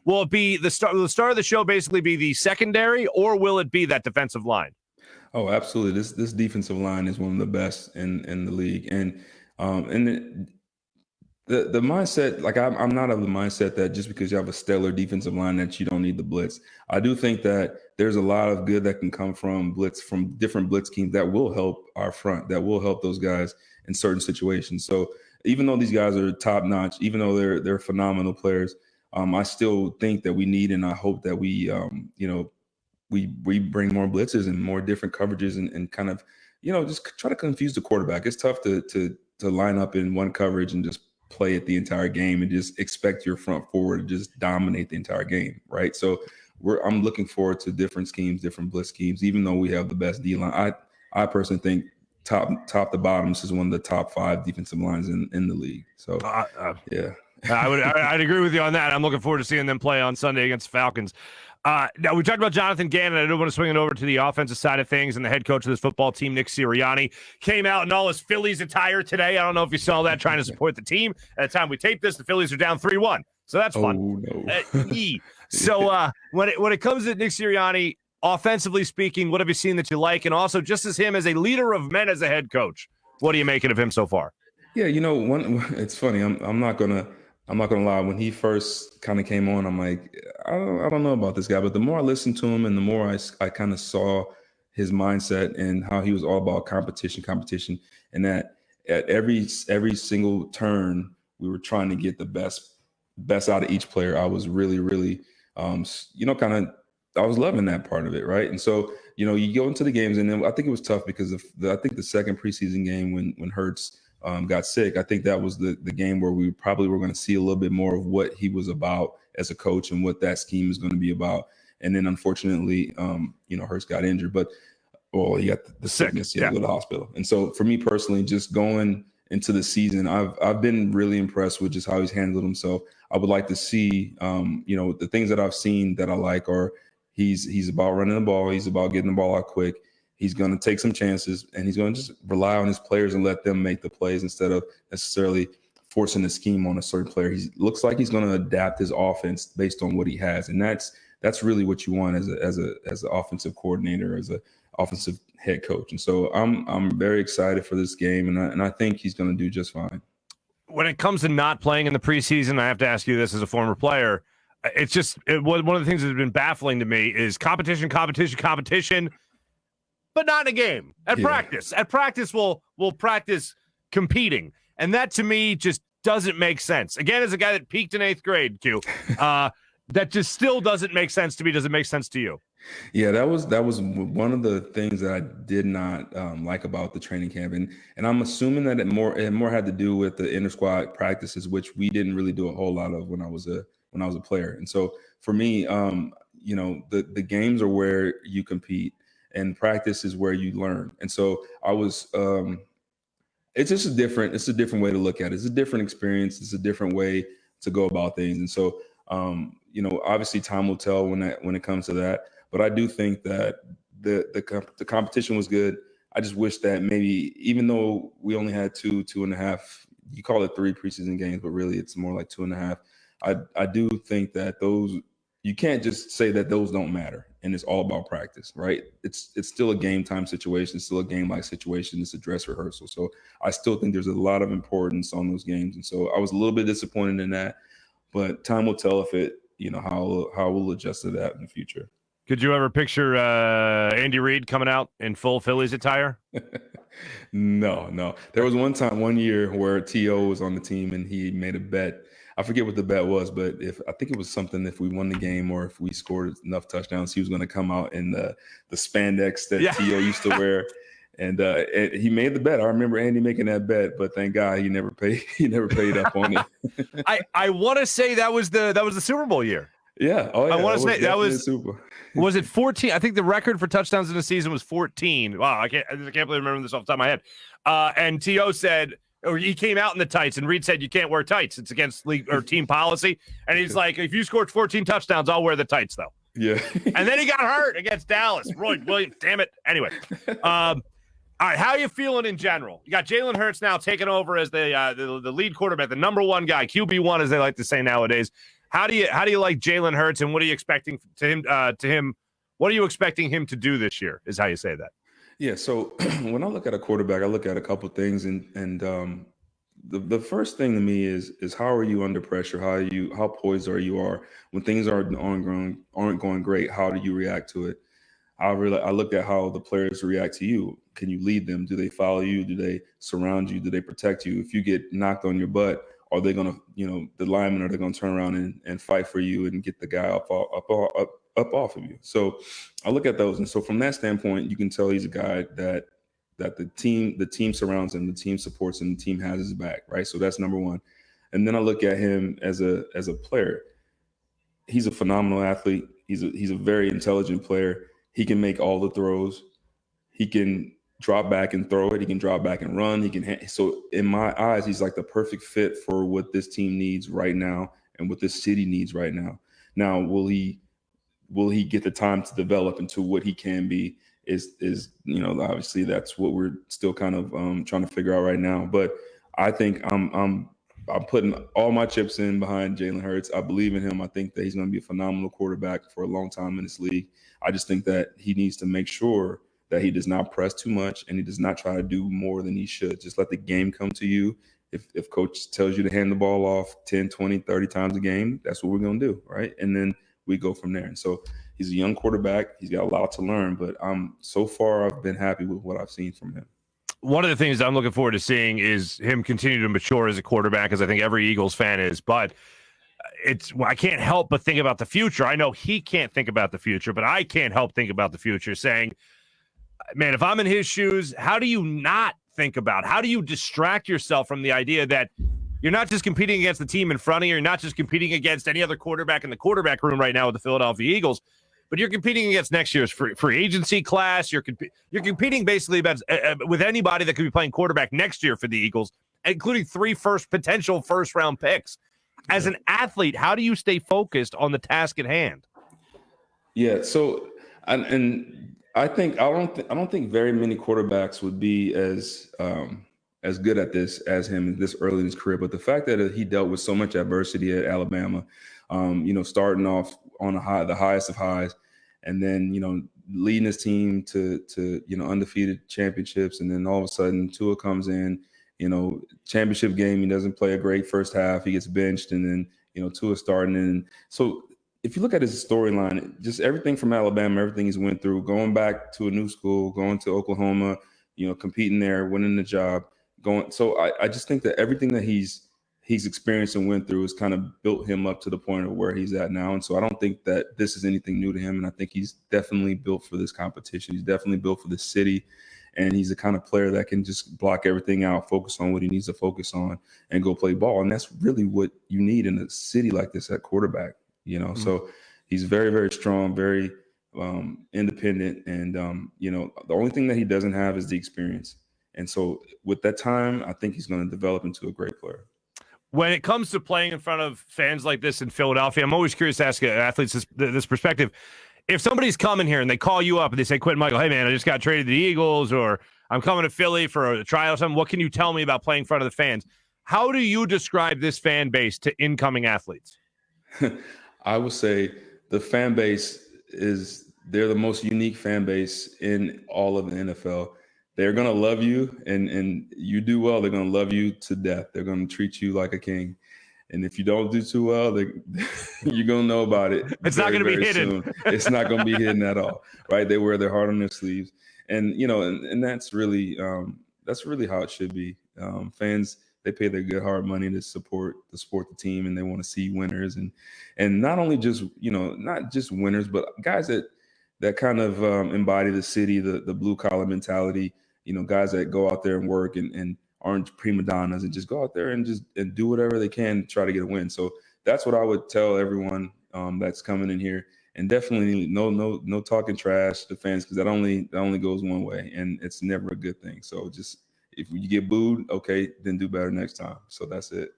Will it be the start of the show basically be the secondary, or will it be that defensive line? Oh, absolutely. This defensive line is one of the best in the league. And the mindset, like I'm not of the mindset that just because you have a stellar defensive line that you don't need the blitz. I do think that there's a lot of good that can come from different blitz schemes that will help our front, that will help those guys in certain situations. So even though these guys are top notch, even though they're phenomenal players, I still think that we need, and I hope that we bring more blitzes and more different coverages and kind of, just try to confuse the quarterback. It's tough to line up in one coverage and just play it the entire game and just expect your front forward to just dominate the entire game, right? So I'm looking forward to different schemes, different blitz schemes, even though we have the best D-line. I personally think top to bottom, this is one of the top 5 defensive lines in the league. So, yeah. I'd agree with you on that. I'm looking forward to seeing them play on Sunday against the Falcons. Now, we talked about Jonathan Gannon. I do want to swing it over to the offensive side of things, and the head coach of this football team, Nick Sirianni, came out in all his Phillies attire today. I don't know if you saw that, trying to support the team. At the time we taped this, the Phillies are down 3-1, so that's fun. Oh, no. So when it comes to Nick Sirianni, offensively speaking, what have you seen that you like? And also, just as him as a leader of men as a head coach, what are you making of him so far? Yeah, it's funny. I'm not gonna lie. When he first kind of came on, I'm like, I don't know about this guy. But the more I listened to him, and the more I kind of saw his mindset and how he was all about competition, and that at every single turn we were trying to get the best out of each player. I was really, really, I was loving that part of it, right? And so, you go into the games, and then I think it was tough because I think the second preseason game when Hurts got sick, I think that was the game where we probably were going to see a little bit more of what he was about as a coach and what that scheme is going to be about. And then unfortunately, Hurts got injured, he got the sickness, to go to the hospital. And so for me personally, just going into the season, I've been really impressed with just how he's handled himself. I would like to see, the things that I've seen that I like are he's about running the ball. He's about getting the ball out quick. He's going to take some chances, and he's going to just rely on his players and let them make the plays instead of necessarily forcing the scheme on a certain player. He looks like he's going to adapt his offense based on what he has, and that's really what you want as an offensive coordinator, as an offensive head coach. And so I'm very excited for this game, and I think he's going to do just fine. When it comes to not playing in the preseason, I have to ask you this as a former player. It's just one of the things that's been baffling to me is competition, but not in a game. At practice, we'll practice competing. And that, to me, just doesn't make sense. Again, as a guy that peaked in 8th grade, Q, that just still doesn't make sense to me. Does it make sense to you? Yeah, that was one of the things that I did not like about the training camp. And I'm assuming that it more had to do with the inter-squad practices, which we didn't really do a whole lot of when I was a player. And so for me, the games are where you compete, and practice is where you learn. And so I was, it's just a different way to look at it. It's a different experience. It's a different way to go about things. And so, obviously time will tell when it comes to that. But I do think that the competition was good. I just wish that maybe, even though we only had 2.5, you call it 3 preseason games, but really it's more like 2.5. I do think that you can't just say that those don't matter and it's all about practice, right? It's still a game time situation, it's still a game-like situation, it's a dress rehearsal. So I still think there's a lot of importance on those games. And so I was a little bit disappointed in that, but time will tell if it, how we'll adjust to that in the future. Could you ever picture Andy Reid coming out in full Phillies attire? No. There was one year where T.O. was on the team and he made a bet. I forget what the bet was, but I think it was something, if we won the game or if we scored enough touchdowns, he was going to come out in the spandex that T.O. used to wear. And he made the bet. I remember Andy making that bet, but thank God he never paid up on it. I want to say that was the Super Bowl year. Yeah. Oh, yeah. I want to say that was Super. Was it 14? I think the record for touchdowns in a season was 14. Wow, I can't believe I remember this off the top of my head. And T.O. said, or he came out in the tights, and Reed said, "You can't wear tights. It's against league or team policy." And he's like, "If you scored 14 touchdowns, I'll wear the tights, though." Yeah. And then he got hurt against Dallas. Roy Williams, damn it. Anyway, all right, how are you feeling in general? You got Jalen Hurts now taking over as the lead quarterback, the number one guy, QB1, as they like to say nowadays. How do you like Jalen Hurts, and what are you expecting to him? What are you expecting him to do this year? Is how you say that. Yeah. So when I look at a quarterback, I look at a couple things, and the first thing to me is how are you under pressure? How poised you are when things aren't going great? How do you react to it? I look at how the players react to you. Can you lead them? Do they follow you? Do they surround you? Do they protect you? If you get knocked on your butt, are they going to, the linemen, are they going to turn around and fight for you and get the guy up off of you? So I look at those. And so from that standpoint, you can tell he's a guy that the team surrounds him, the team supports him, the team has his back, right? So that's number one. And then I look at him as a player. He's a phenomenal athlete. He's a very intelligent player. He can make all the throws. He can drop back and throw it. He can drop back and run. So in my eyes, he's like the perfect fit for what this team needs right now and what this city needs right now. Now, will he get the time to develop into what he can be? Is obviously that's what we're still kind of trying to figure out right now. But I think I'm putting all my chips in behind Jalen Hurts. I believe in him. I think that he's going to be a phenomenal quarterback for a long time in this league. I just think that he needs to make sure that he does not press too much and he does not try to do more than he should. Just let the game come to you. If coach tells you to hand the ball off 10, 20, 30 times a game, that's what we're going to do, right? And then we go from there. And so he's a young quarterback. He's got a lot to learn, but so far I've been happy with what I've seen from him. One of the things I'm looking forward to seeing is him continue to mature as a quarterback, as I think every Eagles fan is. But I can't help but think about the future. I know he can't think about the future, but I can't help think about the future, saying, man, if I'm in his shoes, how do you not think about? How do you distract yourself from the idea that you're not just competing against the team in front of you, you're not just competing against any other quarterback in the quarterback room right now with the Philadelphia Eagles, but you're competing against next year's free agency class. You're competing basically with anybody that could be playing quarterback next year for the Eagles, including 3 potential first-round picks. As an athlete, how do you stay focused on the task at hand? Yeah, so and I don't think very many quarterbacks would be as good at this as him this early in his career. But the fact that he dealt with so much adversity at Alabama, starting off on the highest of highs, and then leading his team to undefeated championships, and then all of a sudden Tua comes in, championship game, he doesn't play a great first half, he gets benched, and then Tua starting. And so if you look at his storyline, just everything from Alabama, everything he's went through, going back to a new school, going to Oklahoma, competing there, winning the job, so I just think that everything that he's experienced and went through has kind of built him up to the point of where he's at now. And so I don't think that this is anything new to him. And I think he's definitely built for this competition. He's definitely built for this city. And he's the kind of player that can just block everything out, focus on what he needs to focus on, and go play ball. And that's really what you need in a city like this at quarterback, Mm-hmm. So he's very, very strong, very independent. And, the only thing that he doesn't have is the experience. And so with that time, I think he's going to develop into a great player. When it comes to playing in front of fans like this in Philadelphia, I'm always curious to ask athletes this perspective. If somebody's coming here and they call you up and they say, Quintin Mikell, hey, man, I just got traded to the Eagles, or I'm coming to Philly for a tryout or something, what can you tell me about playing in front of the fans? How do you describe this fan base to incoming athletes? I would say the fan base they're the most unique fan base in all of the NFL. They're going to love you, and you do well, they're going to love you to death. They're going to treat you like a king. And if you don't do too well, you're going to know about it. It's not going to be hidden. It's not going to be hidden at all, right? They wear their heart on their sleeves. And, and that's really how it should be. Fans, they pay their good hard money to support the team, and they want to see winners. And not only just, not just winners, but guys that kind of embody the city, the blue collar mentality, guys that go out there and work and aren't prima donnas and just go out there and do whatever they can to try to get a win. So that's what I would tell everyone that's coming in here. And definitely no talking trash to fans, because that only goes one way, and it's never a good thing. So just if you get booed, okay, then do better next time. So that's it.